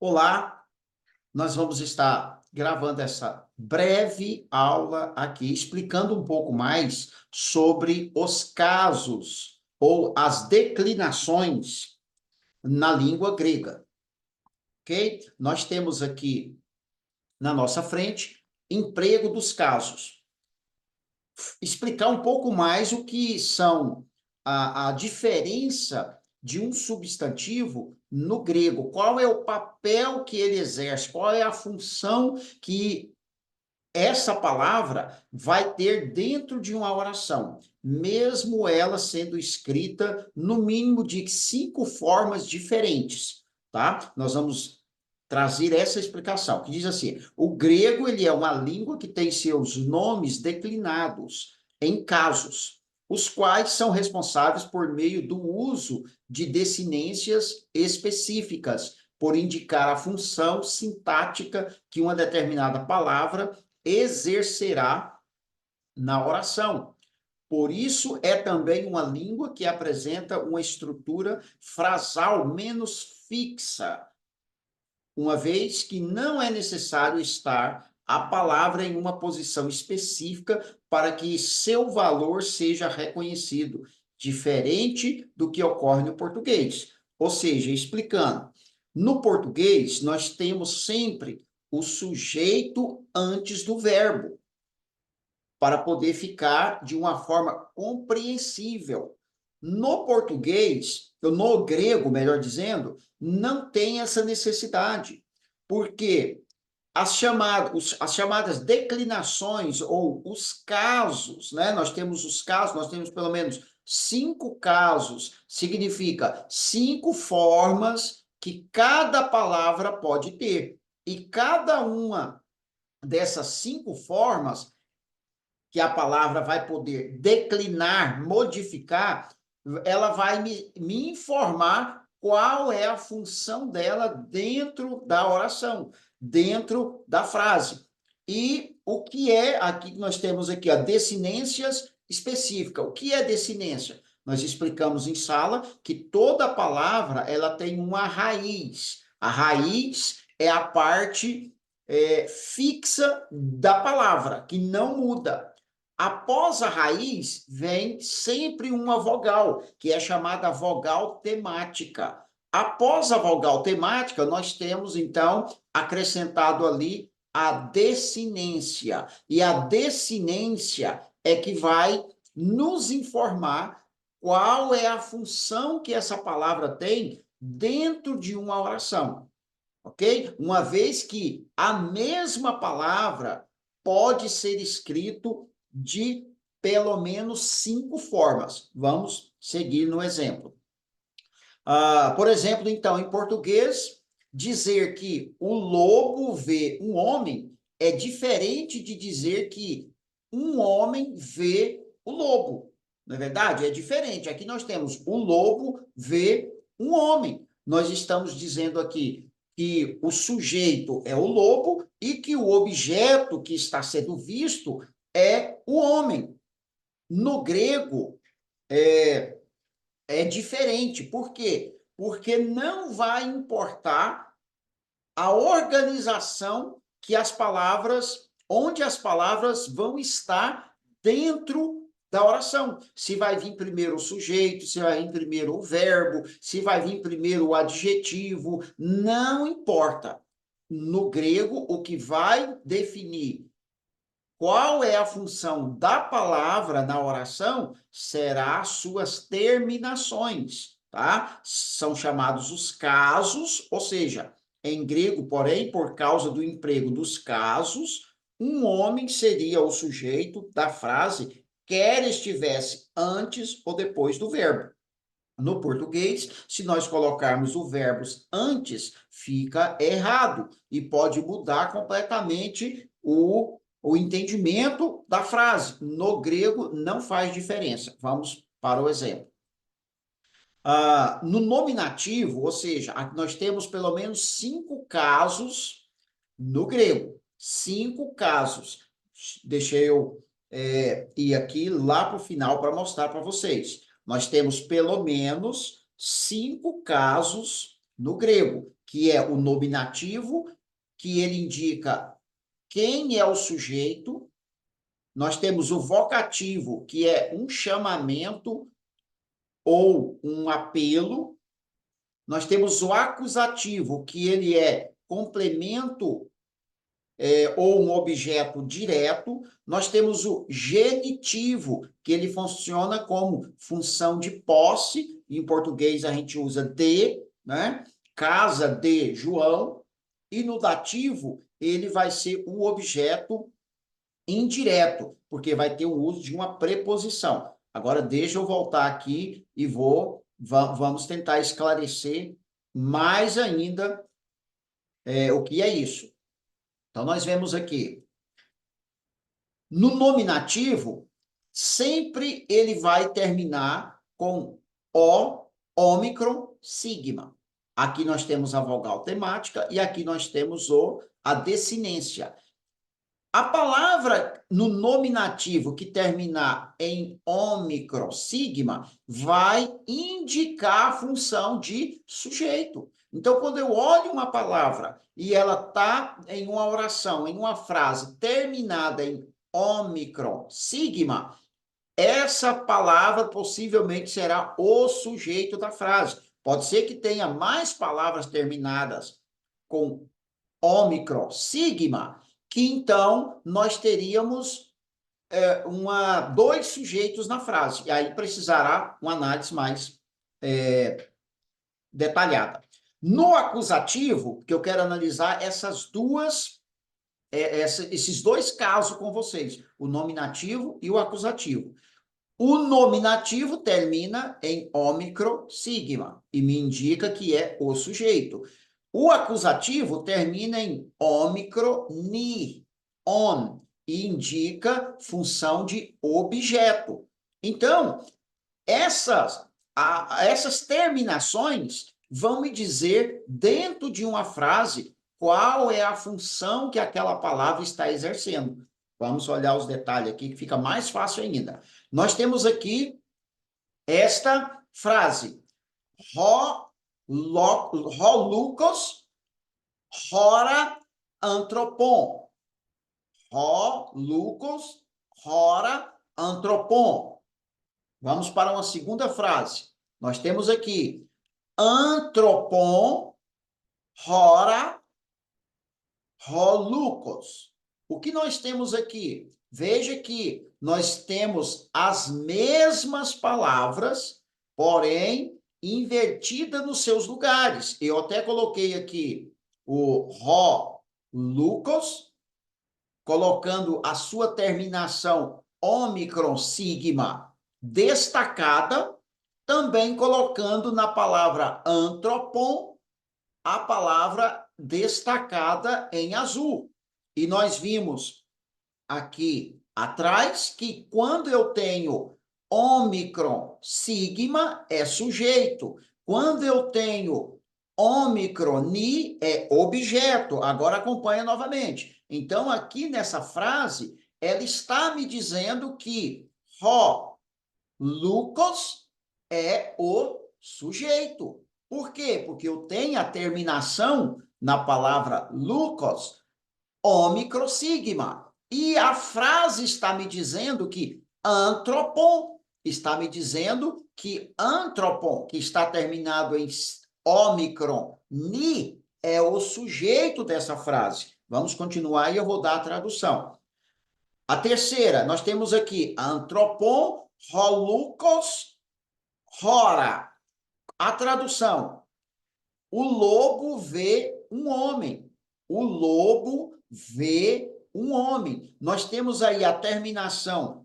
Olá, nós vamos estar gravando essa breve aula aqui, explicando um pouco mais sobre os casos ou as declinações na língua grega, ok? Nós temos aqui na nossa frente emprego dos casos. Explicar um pouco mais o que são a diferença de um substantivo no grego, qual é o papel que ele exerce, qual é a função que essa palavra vai ter dentro de uma oração, mesmo ela sendo escrita no mínimo de 5 formas diferentes, tá? Nós vamos trazer essa explicação, que diz assim: o grego ele é uma língua que tem seus nomes declinados em casos, os quais são responsáveis por meio do uso de desinências específicas, por indicar a função sintática que uma determinada palavra exercerá na oração. Por isso, é também uma língua que apresenta uma estrutura frasal menos fixa, uma vez que não é necessário estar a palavra em uma posição específica para que seu valor seja reconhecido, diferente do que ocorre no português. Ou seja, explicando, no português nós temos sempre o sujeito antes do verbo, para poder ficar de uma forma compreensível. No português, no grego, melhor dizendo, não tem essa necessidade, porque as chamadas declinações ou os casos, né? Nós temos os casos, nós temos pelo menos 5 casos, significa 5 formas que cada palavra pode ter. E cada uma dessas 5 formas que a palavra vai poder declinar, modificar, ela vai me informar qual é a função dela dentro da oração, dentro da frase. E o que é, aqui nós temos aqui, desinências específicas. O que é desinência? Nós explicamos em sala que toda palavra ela tem uma raiz. A raiz é a parte fixa da palavra, que não muda. Após a raiz, vem sempre uma vogal, que é chamada vogal temática. Após a vogal temática, nós temos, então, acrescentado ali a desinência. E a desinência é que vai nos informar qual é a função que essa palavra tem dentro de uma oração, ok? Uma vez que a mesma palavra pode ser escrito de pelo menos 5 formas. Vamos seguir no exemplo. Por exemplo, então, em português, dizer que o lobo vê um homem é diferente de dizer que um homem vê o lobo. Não é verdade? É diferente. Aqui nós temos o lobo vê um homem. Nós estamos dizendo aqui que o sujeito é o lobo e que o objeto que está sendo visto é o homem. No grego, é diferente. Por quê? Porque não vai importar a organização que as palavras, onde as palavras vão estar dentro da oração. Se vai vir primeiro o sujeito, se vai vir primeiro o verbo, se vai vir primeiro o adjetivo, não importa. No grego, o que vai definir qual é a função da palavra na oração será as suas terminações, tá? São chamados os casos, ou seja, em grego, porém, por causa do emprego dos casos, um homem seria o sujeito da frase, quer estivesse antes ou depois do verbo. No português, se nós colocarmos o verbo antes, fica errado e pode mudar completamente o entendimento da frase. No grego, não faz diferença. Vamos para o exemplo. No nominativo, ou seja, aqui nós temos pelo menos 5 casos no grego. 5 casos. Deixa eu ir aqui lá para o final para mostrar para vocês. Nós temos pelo menos 5 casos no grego, que é o nominativo, que ele indica quem é o sujeito. Nós temos o vocativo, que é um chamamento ou um apelo. Nós temos o acusativo, que ele é complemento ou um objeto direto. Nós temos o genitivo, que ele funciona como função de posse. Em português a gente usa de, né? Casa de João. E no dativo, ele vai ser o objeto indireto, porque vai ter o uso de uma preposição. Agora, deixa eu voltar aqui e vamos tentar esclarecer mais ainda o que é isso. Então, nós vemos aqui, no nominativo, sempre ele vai terminar com O, ômicron, sigma. Aqui nós temos a vogal temática e aqui nós temos a desinência. A palavra no nominativo que terminar em ômicron, sigma, vai indicar a função de sujeito. Então, quando eu olho uma palavra e ela está em uma oração, em uma frase terminada em ômicron, sigma, essa palavra possivelmente será o sujeito da frase. Pode ser que tenha mais palavras terminadas com ômicron, sigma, que então nós teríamos dois sujeitos na frase. E aí precisará uma análise mais detalhada. No acusativo, que eu quero analisar esses dois casos com vocês, o nominativo e o acusativo. O nominativo termina em ômicron, sigma, e me indica que é o sujeito. O acusativo termina em ômicron, ni, on, e indica função de objeto. Então, essas terminações vão me dizer, dentro de uma frase, qual é a função que aquela palavra está exercendo. Vamos olhar os detalhes aqui, que fica mais fácil ainda. Nós temos aqui esta frase. Lucos, hora antropon. Lucos, hora antropon. Vamos para uma segunda frase. Nós temos aqui antropon, hora, Lucos. O que nós temos aqui? Veja que nós temos as mesmas palavras, porém invertida nos seus lugares. Eu até coloquei aqui o Lucos, colocando a sua terminação ômicron sigma destacada, também colocando na palavra antropon a palavra destacada em azul. E nós vimos aqui atrás que quando eu tenho ômicron sigma é sujeito. Quando eu tenho ômicron ni é objeto. Agora acompanha novamente. Então, aqui nessa frase, ela está me dizendo que Lucas é o sujeito. Por quê? Porque eu tenho a terminação na palavra Lucas, ômicron sigma. E a frase está me dizendo que antropon, está me dizendo que antropon, que está terminado em ômicron, ni, é o sujeito dessa frase. Vamos continuar e eu vou dar a tradução. A terceira, nós temos aqui antropon, holukos, hora. A tradução, o lobo vê um homem. O lobo vê um homem. Nós temos aí a terminação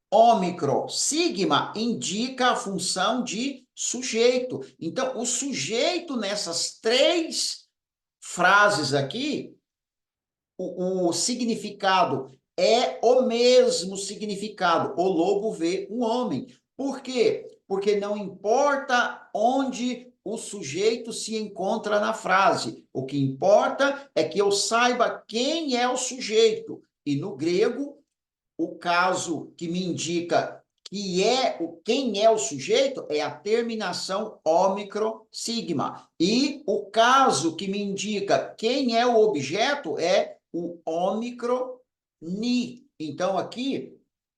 ômicron, sigma, indica a função de sujeito. Então, o sujeito nessas três frases aqui, o significado é o mesmo significado. O lobo vê um homem. Por quê? Porque não importa onde o sujeito se encontra na frase. O que importa é que eu saiba quem é o sujeito. E no grego, o caso que me indica quem é o sujeito é a terminação ômicron sigma. E o caso que me indica quem é o objeto é o ômicron ni. Então, aqui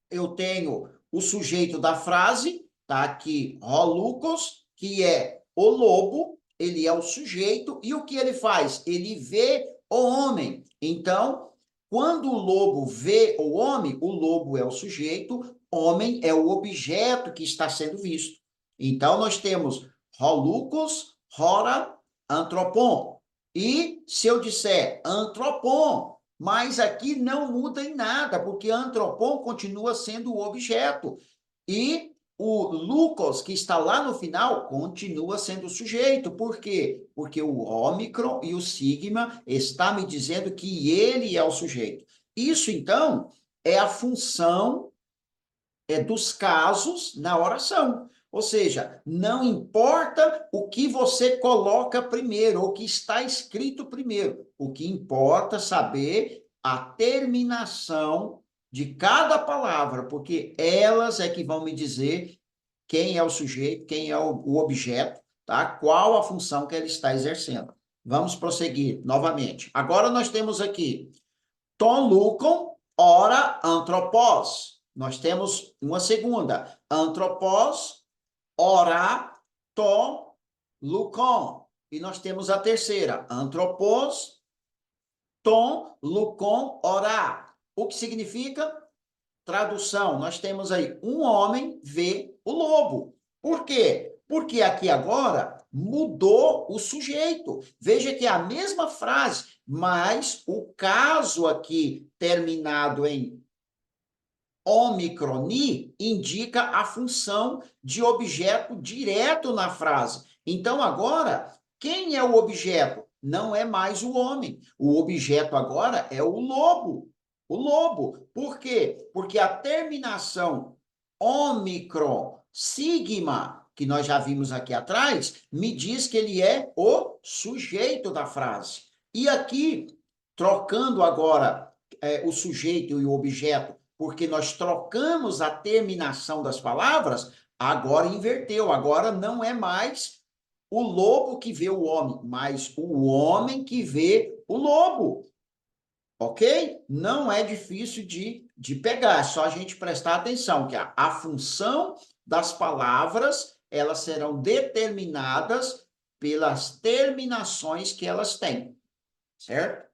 eu tenho o sujeito da frase, tá aqui, Rolucos, que é o lobo, ele é o sujeito, e o que ele faz? Ele vê o homem. Então, quando o lobo vê o homem, o lobo é o sujeito, homem é o objeto que está sendo visto. Então, nós temos Rolucos, Hora, Antropon. E se eu disser Antropon, mas aqui não muda em nada, porque Antropon continua sendo o objeto. E o Lucos, que está lá no final, continua sendo o sujeito. Por quê? Porque o ômicron e o sigma está me dizendo que ele é o sujeito. Isso, então, é a função dos casos na oração. Ou seja, não importa o que você coloca primeiro, ou o que está escrito primeiro. O que importa é saber a terminação de cada palavra, porque elas é que vão me dizer quem é o sujeito, quem é o objeto, tá? Qual a função que ele está exercendo. Vamos prosseguir novamente. Agora nós temos aqui ton lucon, ora anthropos. Nós temos uma segunda. Anthropos, ora ton lucon. E nós temos a terceira. Anthropos, ton lucon, ora. O que significa? Tradução, nós temos aí um homem vê o lobo. Por quê? Porque aqui agora mudou o sujeito. Veja que é a mesma frase, mas o caso aqui terminado em omicroni indica a função de objeto direto na frase. Então agora, quem é o objeto? Não é mais o homem. O objeto agora é o lobo. O lobo. Por quê? Porque a terminação ômicron sigma, que nós já vimos aqui atrás, me diz que ele é o sujeito da frase. E aqui, trocando agora o sujeito e o objeto, porque nós trocamos a terminação das palavras, agora inverteu. Agora não é mais o lobo que vê o homem, mas o homem que vê o lobo. Ok? Não é difícil de pegar, é só a gente prestar atenção que a função das palavras, elas serão determinadas pelas terminações que elas têm, certo?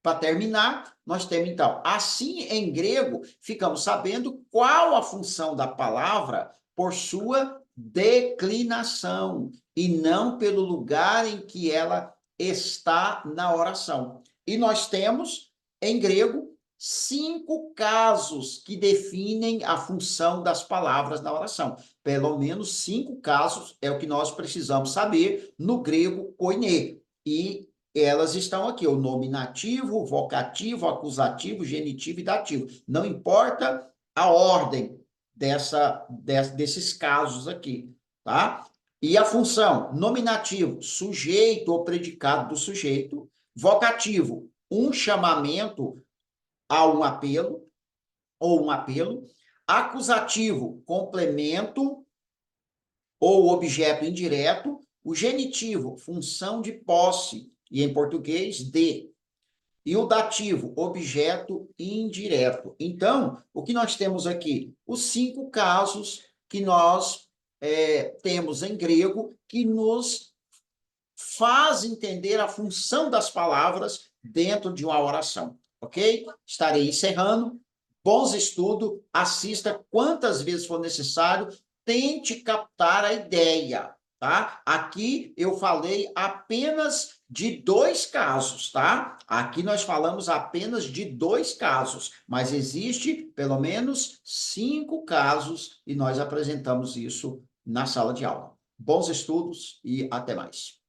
Para terminar, nós temos, então, assim em grego, ficamos sabendo qual a função da palavra por sua declinação, e não pelo lugar em que ela está na oração. E nós temos, em grego, 5 casos que definem a função das palavras na oração. Pelo menos 5 casos é o que nós precisamos saber no grego koiné. E elas estão aqui, o nominativo, vocativo, acusativo, genitivo e dativo. Não importa a ordem desses casos aqui, tá? E a função, nominativo, sujeito ou predicado do sujeito. Vocativo, um chamamento a um apelo, ou um apelo. Acusativo, complemento ou objeto indireto. O genitivo, função de posse, e em português, de. E o dativo, objeto indireto. Então, o que nós temos aqui? Os 5 casos que nós temos em grego que nos faz entender a função das palavras dentro de uma oração, ok? Estarei encerrando. Bons estudos, assista quantas vezes for necessário, tente captar a ideia, tá? Aqui eu falei apenas de 2 casos, tá? Aqui nós falamos apenas de 2 casos, mas existe pelo menos 5 casos e nós apresentamos isso na sala de aula. Bons estudos e até mais.